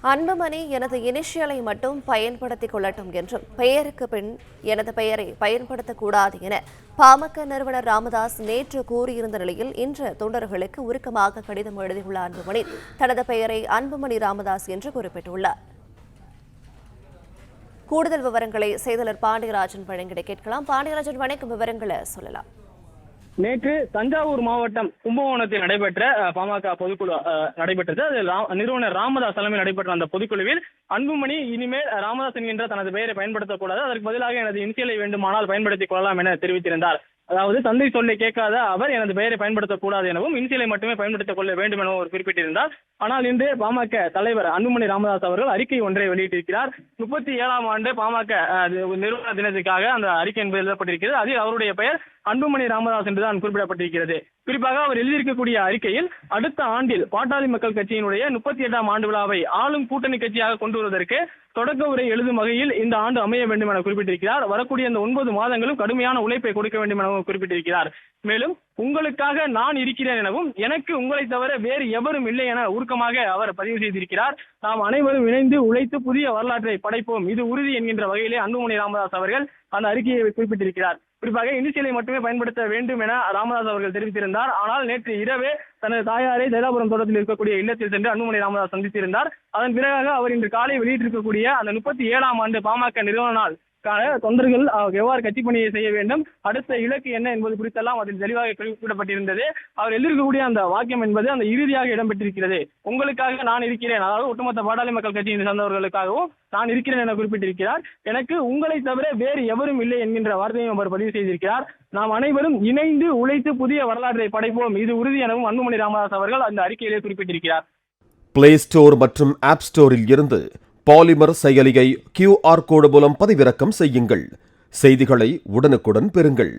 அன்புமணி எனது இனிஷியலை மட்டும் பயன்படுத்திக் கொள்ளட்டும் என்றும் பெயருக்கு பின் எனது பெயரை பயன்படுத்தக்கூடாது என பாமக நிறுவனர் ராமதாஸ் நேற்று கூறியிருந்த நிலையில் இன்று தொண்டர்களுக்கு உருக்கமாக கடிதம் எழுதியுள்ள அன்புமணி தனது பெயரை அன்புமணி ராமதாஸ் என்று குறிப்பிட்டுள்ளார். கூடுதல் விவரங்களை செய்தியாளர் பாண்டியராஜன் வழங்கிட கேட்கலாம். பாண்டியராஜன், வணக்கம். விவரங்களை சொல்லலாம். நேற்று தஞ்சாவூர் மாவட்டம் கும்பகோணத்தில் நடைபெற்ற பாமக பொதுக்குழு நடைபெற்றது. அதில் நிறுவனர் ராமதாஸ் தலைமையில் நடைபெற்ற அந்த பொதுக்குழுவில் அன்புமணி இனிமேல் ராமதாஸ் என்கின்ற தனது பெயரை பயன்படுத்தக்கூடாது, அதற்கு பதிலாக எனது இனிஷியலை வேண்டுமானால் பயன்படுத்திக் கொள்ளலாம் என தெரிவித்திருந்தார். அதாவது தந்தை சொல்லை கேட்காத அவர் எனது பெயரை பயன்படுத்தக்கூடாது எனவும் இனிஷியலை மட்டுமே பயன்படுத்திக் கொள்ள வேண்டும் எனவும் அவர் குறிப்பிட்டிருந்தார். ஆனால் இன்று பாமக தலைவர் அன்புமணி ராமதாஸ் அவர்கள் அறிக்கை ஒன்றை வெளியிட்டிருக்கிறார். 37ஆம் ஆண்டு பாமக நிறுவன தினத்துக்காக அந்த அறிக்கை என்பது எழுதப்பட்டிருக்கிறது. அதில் அவருடைய பெயர் அன்புமணி ராமதாஸ் என்றுதான் குறிப்பிடப்பட்டிருக்கிறது. குறிப்பாக அவர் எழுதியிருக்கக்கூடிய அறிக்கையில் அடுத்த ஆண்டில் பாட்டாளி மக்கள் கட்சியினுடைய 38ஆம் ஆண்டு விழாவை ஆளும் கூட்டணி கட்சியாக கொண்டு வருவதற்கு தொடக்க உரை எழுதும் வகையில் இந்த ஆண்டு அமைய வேண்டும் என குறிப்பிட்டிருக்கிறார். வரக்கூடிய இந்த 9 மாதங்களும் கடுமையான உழைப்பை கொடுக்க வேண்டும் எனவும் குறிப்பிட்டிருக்கிறார். மேலும் உங்களுக்காக நான் இருக்கிறேன் எனவும் எனக்கு உங்களை தவிர வேறு எவரும் இல்லை என உருக்கமாக அவர் பதிவு செய்திருக்கிறார். நாம் அனைவரும் இணைந்து உழைத்து புதிய வரலாற்றை படைப்போம், இது உறுதி என்கின்ற வகையிலே அன்புமணி ராமதாஸ் அவர்கள் அந்த அறிக்கையை குறிப்பிட்டிருக்கிறார். குறிப்பாக இனிஷியலை மட்டுமே பயன்படுத்த வேண்டும் என ராமதாஸ் அவர்கள் தெரிவித்திருந்தார். ஆனால் நேற்று இரவே தனது தாயாரை தைலாபுரம் தோட்டத்தில் இருக்கக்கூடிய இல்லத்தில் சென்று அன்புமணி ராமதாஸ் சந்தித்திருந்தார். அதன் பிறகு அவர் இன்று காலை வெளியிட்டிருக்கக்கூடிய அந்த 37ஆம் ஆண்டு பாமக நிறுவன நாள் தொண்டர்கள் எவ்வாறு கட்சி பணியை செய்ய வேண்டும், அடுத்த இலக்கு என்ன என்பது குறித்தெல்லாம் அதில் தெளிவாக குறிப்பிடப்பட்டிருந்தது. அவர் எழுதியிருக்கக்கூடிய அந்த வாக்கியம் என்பது அந்த இறுதியாக இடம்பெற்றிருக்கிறது. உங்களுக்காக நான் இருக்கிறேன், அதாவது ஒட்டுமொத்த பாட்டாளி மக்கள் கட்சியை சார்ந்தவர்களுக்காகவும் நான் இருக்கிறேன் என குறிப்பிட்டிருக்கிறார். எனக்கு உங்களை தவிர வேறு எவரும் இல்லை என்கின்ற வார்த்தையும் அவர் பதிவு செய்திருக்கிறார். நாம் அனைவரும் இணைந்து உழைத்து புதிய வரலாற்றை படைப்போம், இது உறுதி எனவும் அன்புமணி ராமதாஸ் அவர்கள் அந்த அறிக்கையிலே குறிப்பிட்டிருக்கிறார். பிளே ஸ்டோர் மற்றும் ஆப் ஸ்டோரில் இருந்து பாலிமர் செயலியை QR கோடு மூலம் பதிவிறக்கம் செய்யுங்கள். செய்திகளை உடனுக்குடன் பெறுங்கள்.